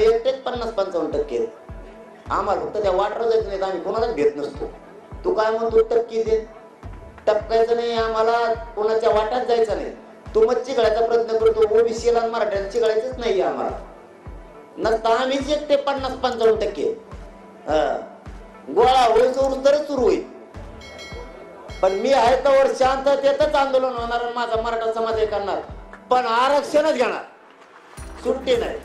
आम्ही एकटेच 50-55% आहेत. आम्हाला फक्त त्या वाटर जायचं नाही, आम्ही कोणालाच भेट नसतो. तू काय म्हणतो टक्की दे, टपकायचं नाही आम्हाला, कोणाच्या वाट्यात जायचं नाही. तू मग चिघळायचा प्रयत्न करतो, ओबीसीला मराठ्याला चिघळायचंच नाही आम्हाला. नसता आम्हीच एकटे 50-55%. गोळा होईल तरच सुरू होईल. पण मी आहे तर शांततेतच आंदोलन होणार आणि माझा मराठा समाज हे करणार, पण आरक्षणच घेणार, सुट्टी नाही.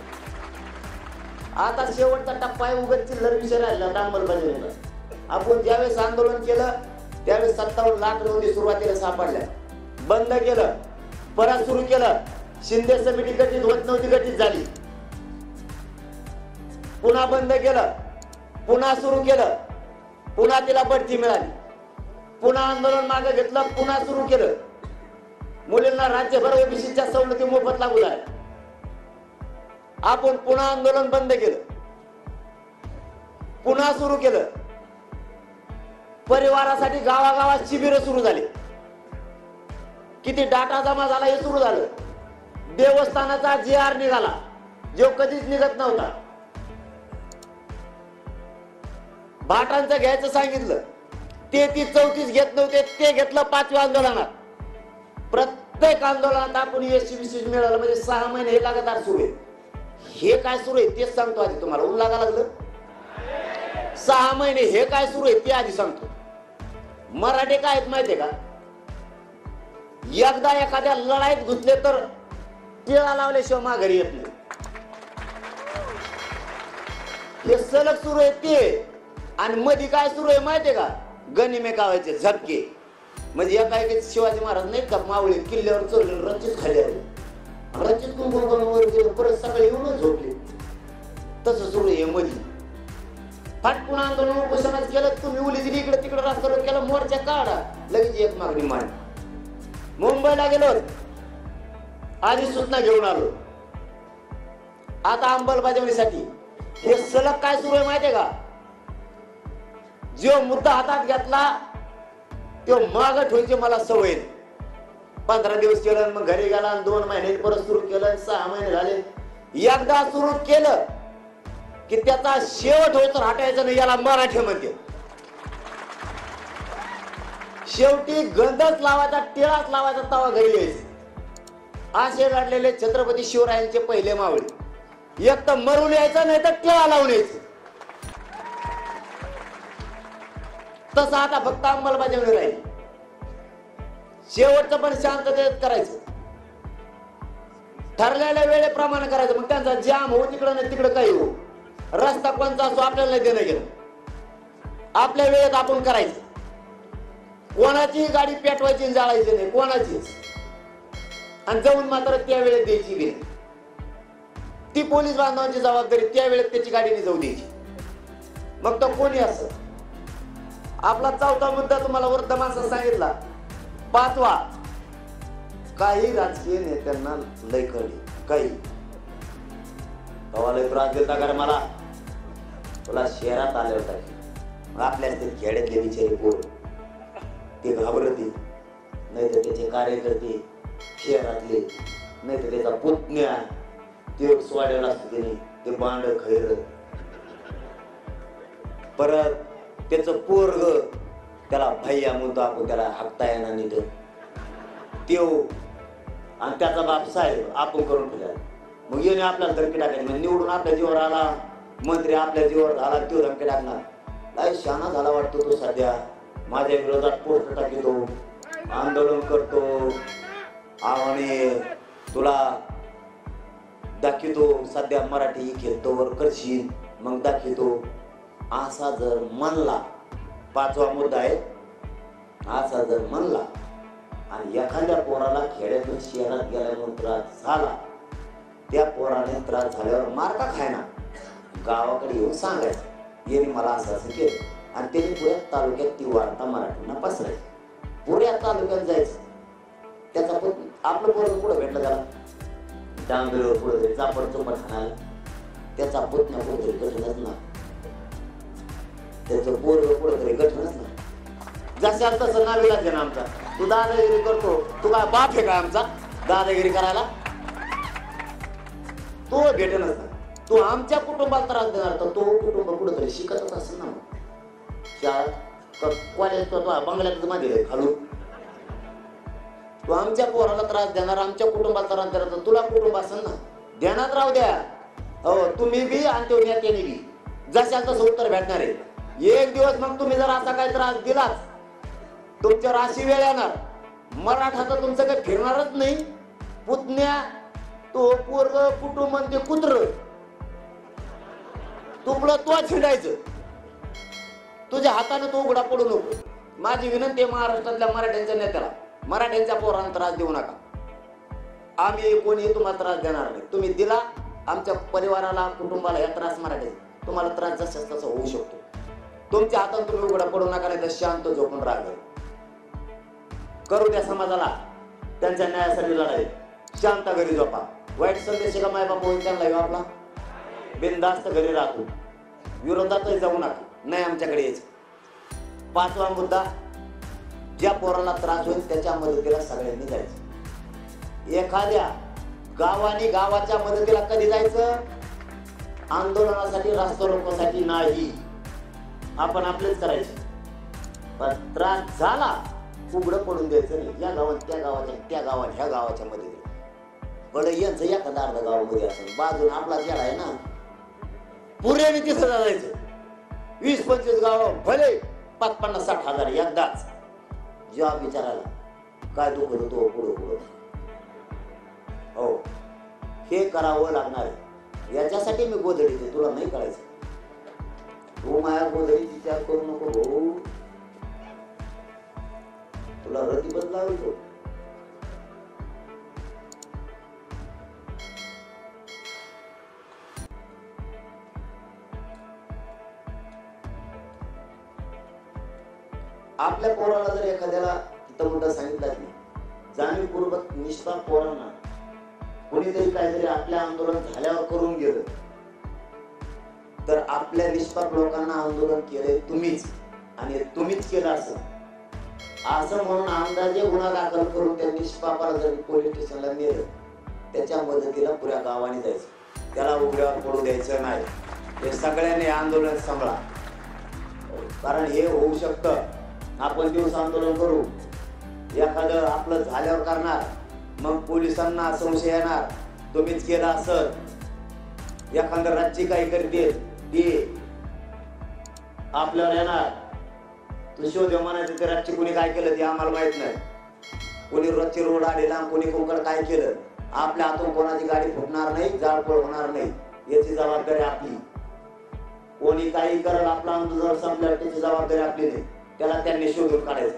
आता शेवटचा टप्पा आहे, उगाच चिल्लर विषय राहिला अंमलबजावणीला. आपण ज्यावेळेस आंदोलन केलं त्यावेळेस 57 लाख नोंदी सुरुवातीला सापडल्या, बंद केलं, परत सुरू केलं. शिंदे समिती गठीत होत नव्हती, गठीत झाली, पुन्हा बंद केलं, पुन्हा सुरू केलं, पुन्हा तिला बढती मिळाली, पुन्हा आंदोलन मागे घेतलं, पुन्हा सुरू केलं. मुलींना राज्यभर ओबीसीच्या सवलती मोफत लागू झाल्या. आपण पुन्हा आंदोलन बंद केलं, पुन्हा सुरू केलं. परिवारासाठी गावागावात शिबिर सुरू झाले. किती डाटा जमा झाला हे सुरू झालं. देवस्थानाचा GR निघाला, जो कधीच निघत नव्हता. भाटांचं घ्यायचं सांगितलं, 33-34 घेत नव्हते, ते घेतलं 5व्या आंदोलनात. प्रत्येक आंदोलनात आपण यश मिळालं. म्हणजे 6 महिने हे लगातार सुरू आहे. हे काय सुरू आहे तेच सांगतो आधी तुम्हाला. ऊन लागा लागलं 6 महिने हे काय सुरू आहे ते आधी सांगतो. मराठे काय आहेत माहितीये का, एकदा एखाद्या लढाईत घुसले तर टिळा लावल्याशिवाय माघारी येत नाही. हे सलग सुरू आहे ते. आणि मध्ये काय सुरू आहे माहितीये का, गनिमे कावायचे झटके. म्हणजे एका एक शिवाजी महाराज नाही का मावळे किल्ल्यावर चढले, रचित खाली आले, रचित कुंकुम गेले, परत सकाळी येऊनच झोपले. तसं सुरू आहे मध्ये. फाटपून आंदोलन उपोषणात केलं, तुम्ही उली दिली इकडे तिकडे रस्ता रोक केला, मोर्चा काढा, लगेच एक मागणी मान. मुंबईला गेलो, आधी सूचना घेऊन आलो. आता अंमलबजावणीसाठी हे सलग काय सुरू आहे माहितीये का, जो मुद्दा हातात घेतला तो माग ठेवायची मला सवय. 15 दिवस केलं, मग घरी गेला, 2 महिने परत सुरू केलं, 6 महिने झाले. एकदा सुरू केलं की त्याचा शेवट होतो, हटायचं नाही. याला मराठीमध्ये शेवटी गंधच लावायचा, टिळाच लावायचा, तवा घरी यायचं. असे लढलेले छत्रपती शिवरायांचे पहिले मावळे. एक तर मरून यायचं, नाही तर टिळा लावून यायचं. तसं आता फक्त अंमलबजावणी राहील. शेवटचं पण शांततेत करायचं, ठरलेल्या वेळेप्रमाणे करायचं. मग त्यांचा जाम हो तिकडं नाही तिकडं काही हो, रस्ता कोणता असो आपल्याला नाही देणं गेलं. आपल्या वेळेत आपण करायचं. कोणाची गाडी पेटवायची जाळायची नाही, कोणाचीच. आणि जाऊन मात्र त्या वेळेत द्यायची गेली. ती पोलीस बांधवांची जबाबदारी, त्या वेळेत त्याची गाडीने जाऊ द्यायची. मग तो कोणी असं. आपला 4था मुद्दा तुम्हाला वृद्ध माणसाला सांगितला. 5वा, काही राजकीय नेत्यांना लय कळली, काही लय त्रास देता का मला, तुला शहरात आले होता की आपल्या ते खेड्यातले बिचारे पोर ते घाबरते, नाही तर त्याचे कार्यकर्ते शहरातले, नाही तर त्याचा पुतण्या ते स्वाड्याला असतो त्याने ते बांड खैर, परत त्याचं पोरग त्याला भैया म्हणतो आपण, त्याला हाकता येणार नाही त्यो, आणि त्याचा बाप साहेब आपण करून ठेवला. मग येणे आपल्याला धमकी टाकायची. म्हणजे निवडून आपल्या जीवर आला, मंत्री आपल्या जीवर झाला, तो धमकी टाकणार. काय शहाणा झाला वाटतो तो सध्या, माझ्या विरोधात पोस्ट टाकतो, आंदोलन करतो, आणि तुला दाखवतो सध्या मराठी खेळतोवर करशील, मग दाखवतो. असा जर म्हणला, 5वा मुद्दा आहे, असा जर म्हणला आणि एखाद्या पोराला खेड्यातून शहरात गेल्यामुळे त्रास झाला, त्या पोराने त्रास झाल्यावर मार का खायना, गावाकडे येऊन सांगायचं यांनी मला असं असं केलं. आणि त्यांनी पुऱ्या तालुक्यात ती वार्ता मराठींना पसरायची. पुऱ्या तालुक्यात जायचं. त्याचा आपलं पोरग पुढं भेटलं त्याला डांगरीवर पुढे तरी चापड चोपड खाणार, त्याचा पुतण्या पुढे तरी कठीणच ना, त्याचं पोरग पुढे तरी कठीणच ना. जशाल तसं नावीलाच आहे ना आमचा. तू दादागिरी करतो, तू काय बाप आहे का आमचा दादागिरी करायला? तो भेटेनच ना. तू आमच्या कुटुंबाला त्रास देणार तर तो कुटुंब कुठेतरी शिकतच असेल ना. शाळा कॉलेज तो बंगल्यात मध्ये खालू तू आमच्या पोराला त्रास देणार, आमच्या कुटुंबाला त्रास देणार तर तुला कुटुंब असेल ना. ध्यानात राहू द्या. हो तुम्ही बी आणि तो नेत्याने बी जशाल तसं उत्तर भेटणार आहे. एक दिवस मग तुम्ही जर असा काही त्रास दिलाच तुमच्यावर अशी वेळ येणार, मराठा तर तुमचं काही फिरणारच नाही. पुतण्या तो पोरग कुटुंब ते कुत्र तुपलं तो छिंडायचं. तुझ्या हाताने तो उघडा पडू नको. माझी विनंती आहे महाराष्ट्रातल्या मराठ्यांच्या नेत्याला, मराठ्यांच्या पोरांना त्रास देऊ नका. आम्ही कोणी तुम्हाला त्रास देणार नाही. तुम्ही दिला आमच्या परिवाराला कुटुंबाला या त्रास मराठ्याचा तुम्हाला त्रास जसं तसं होऊ शकतो. तुमच्या हाताने तुम्ही उघडा पडू नका, नाही तर शांत झोपून राहा. करू द्या समाजाला त्यांच्या न्यायासाठी लढाई. शांत घरी झोपा. वाईट संदेश का माय बाप त्यांना आपला बिनधास्त घरी राहतो. विरोधातही जाऊ नका. नाही आमच्याकडे यायचं. 5वा मुद्दा, ज्या पोराला त्रास होईल त्याच्या मदतीला सगळ्यांनी जायचं. एखाद्या गावाने गावाच्या मदतीला कधी जायचं? आंदोलनासाठी, रास्ता रोकोसाठी नाही. आपण आपलेच करायचे. पण त्रास झाला उघडं पडून द्यायचं नाही. या गावात त्या गावाच्या, त्या गावात ह्या गावाच्या मदतीला. बरं यांचं एखादा अर्धा गावामध्ये असेल बाजून आपला जेडा आहे ना, पुऱ्याने तिथं जायचं. 20-25 गाव भले 50-60 हजार एकदाच. जेव्हा विचारायला काय दुखत होतो पुढं हो हे करावं लागणार आहे. याच्यासाठी मी गोधडी देते. तुला नाही करायचं. तू माझ्या गोधडीची त्याग करू नको भाऊ. तुला रती बदलावी तो. आपल्या पोराला जर एखाद्याला तिथं मोठं सांगितलं नाही, जाणीवपूर्वक निष्पाप पोरांना कोणीतरी काहीतरी आपल्या आंदोलन झाल्यावर करून गेलं तर आपल्या निष्पाप लोकांना आंदोलन केलंय तुम्हीच आणि तुम्हीच केलं असं म्हणून अंदाजे गुन्हा दाखल करून त्या निष्पापाला जर पोलीस स्टेशनला नेलं त्याच्या मदतीला पुऱ्या गावाने जायचं. त्याला उघड्यावर पडू द्यायचं नाही. हे सगळ्यांनी आंदोलन सांभाळा. कारण हे होऊ शकतं. आपण दिवस आंदोलन करू, एखादं आपलं झाल्यावर करणार, मग पोलिसांना संशय येणार तुम्हीच केलं असं. एखादं राज्य काही करते ते आपल्यावर येणार. तू शोध म्हणायचं ते राज्य कोणी काय केलं ते आम्हाला माहित नाही. कोणी रच्ची रोड आलेला, कोणी कोकण काय केलं. आपल्या हातून कोणाची गाडी फुटणार नाही, जाळपोळ होणार नाही. याची जबाबदारी आपली. कोणी काही करल आपला आंदोलन संपल्यावर त्याची जबाबदारी आपली नाही. त्याला त्यांनी शोधून काढायचं.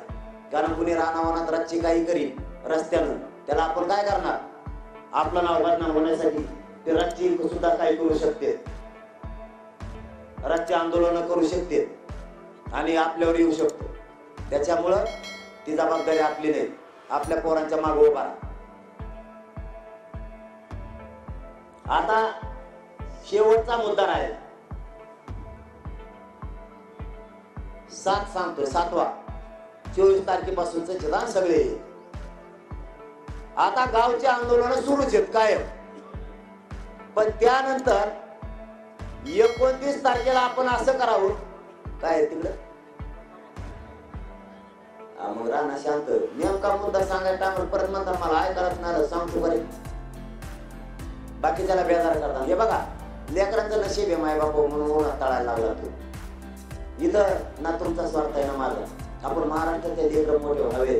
कारण कुणी रानावनात रातची काही करीन रस्त्यानं त्याला आपण काय करणार? आपलं नाव बदनाम होण्यासाठी ते रातची सुद्धा काही करू शकते. रातची आंदोलन करू शकते आणि आपल्यावर येऊ शकतो. त्याच्यामुळं ती जबाबदारी आपली नाही. आपल्या पोरांच्या मागे उभा. आता शेवटचा मुद्दा आहे 7 सांगतोय 7वा 24 तारखेपासूनच चिदान सगळे. आता गावचे आंदोलन सुरूच आहेत कायम. पण त्यानंतर 29 तारखेला आपण असं करावं काय तिकडं मग राणा शांत नेमका मुद्दा सांगायचा परत म्हणता मला काय करत नाही सांगतो बरे. बाकी त्याला बेजार करता. हे बघा लेकरांचं नशीब आहे माय बाप म्हणून उन्हात तळायला लागला तो. इथं ना तुमचा स्वार्थ आहे ना माझा. आपण महाराष्ट्राचे लेकर मोठे व्हावे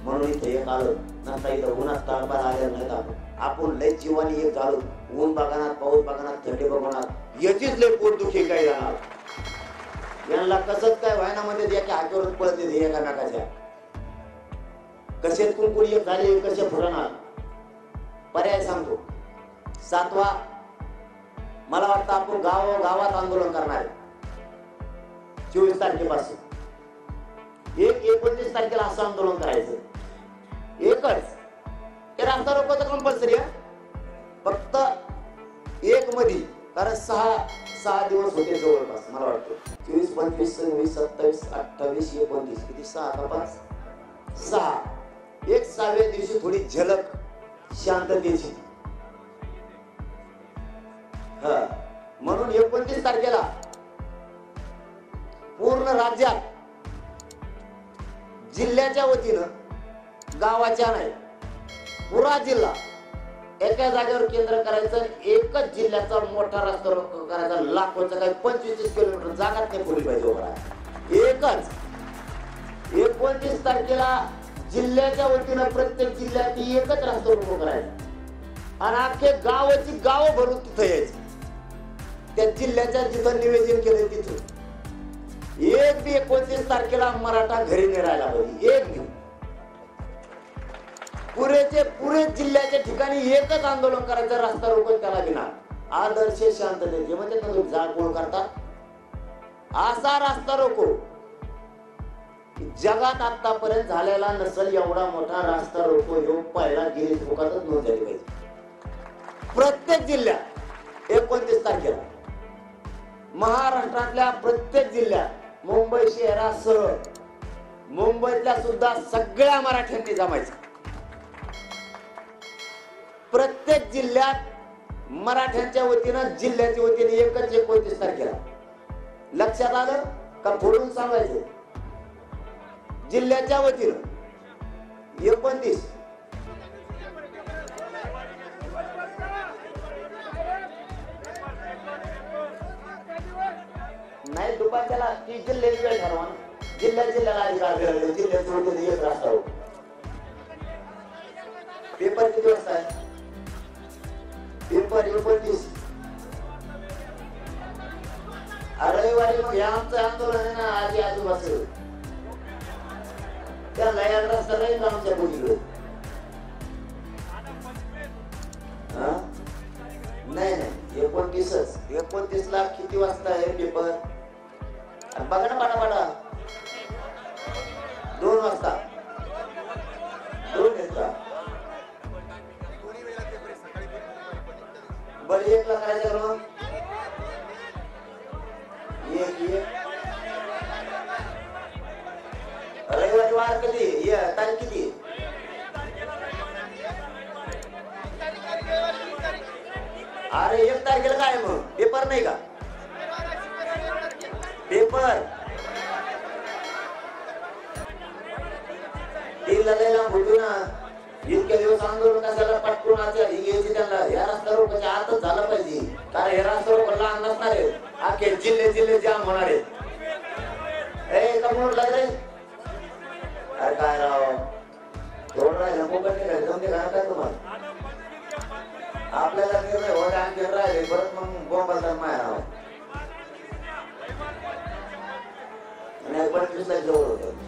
म्हणून इथे एक आलो. नंतर इथं उन्हात तळपार आलेलं नाहीत. आपण लय जीवानी एक झालो. ऊन बघणार, पाऊस बघणार, थंडी बघणार, याचीच लय पोटदुखी काय जाणार. यांना कसंच काय व्हायनामध्ये एका हाकेवरून पळत येते एकामेकाच्या. कसे कुंकुड एक झाले कसे फुरणार. पर्याय सांगतो 7वा मला वाटतं आपण गावात आंदोलन करणार आहे 24 तारखेपासून. 29 तारखेला असं आंदोलन करायचं. एकच ते रास्ता रोकोचं कंपल्सरी आहे. फक्त एक मध्ये कारण 6 दिवस होते जवळपास मला वाटतं. 24, 25, 26, 27, 28, 29 किती 6 का 5 6. एक 6व्या दिवशी थोडी झलक शांततेची. म्हणून 29 तारखेला पूर्ण राज्यात जिल्ह्याच्या वतीनं, गावाच्या नाही, पुरा जिल्हा एका जागेवर केंद्र करायचं, एकच जिल्ह्याचा मोठा रस्ता रोको करायचा, लाखोचा काही 25 किलोमीटर जागाच नाही पुरली पाहिजे उभा. एकच 29 तारखेला जिल्ह्याच्या वतीनं प्रत्येक जिल्ह्यात एकच रस्ता रोको करायचा आणि अख्खे गावाची गाव भरून तिथं यायचं. त्या जिल्ह्याच्या जिथं निवेदन केलं तिथून एक बी 29 तारखेला मराठा घरी नाही राहायला पाहिजे. एक बी पुरे जिल्ह्याच्या ठिकाणी एकच आंदोलन करायचं, रस्ता रोको त्याला विना आदर्श शांततेचे म्हणजे जाळपोळ करतात. असा रस्ता रोको जगात आतापर्यंत झालेला नसेल. एवढा मोठा रस्ता रोको ह्यो पहिला गिरीश बुकातच नोंद झाली पाहिजे. प्रत्येक जिल्ह्यात 29 तारखेला महाराष्ट्रातल्या प्रत्येक जिल्ह्यात, मुंबई शहरासह मुंबईतल्या सुद्धा सगळ्या मराठ्यांनी जमायचं. प्रत्येक जिल्ह्यात मराठ्यांच्या वतीनं, जिल्ह्याच्या वतीने एकच 29 तारखेला. लक्षात आलं का? फोडून सांगायचं. जिल्ह्याच्या वतीनं 29. नाही दुपारच्याला ती जिल्ह्याची वेळ ठरवा. जिल्ह्याला अधिकार दिला, जिल्ह्याच्या वतीने एक रस्ता रोको. पेपर किती वाजता आहे? पेपर 29. रविवारी मग या आमचं आंदोलन आहे ना, आधी आजूबाजू त्याला एक रस्ता राहील ना आमच्या पुढीकडे. नाही 29 ला किती वाजता आहे पेपर? बघा ना पाटा 2 वाजता. 2 आहेत का? बरं 1 ला करायचं मग. रविवारी वार कधी? तारीख किती? अरे 1 तारखेला काय मग पेपर नाही का? पेपर बोलतो ना. इतके दिवस आंदोलन कशाला पटकून घ्यायची त्यांना. या रस्ता रोकोच्या आतच झालं पाहिजे, कारण हे रस्ता रोको लहान नसणार आहे. अख्खे जिल्हे जाम होणार आहेत. कमोड लाग रे. अरे काय राव, थोडं राहिलं मोकट नाही जाऊन ते घाला काय तुम्हाला. आपल्याला निर्णय होत आणखी राहिले परत मग बोंबाचा माया राव. 25 ला जवळ होतं.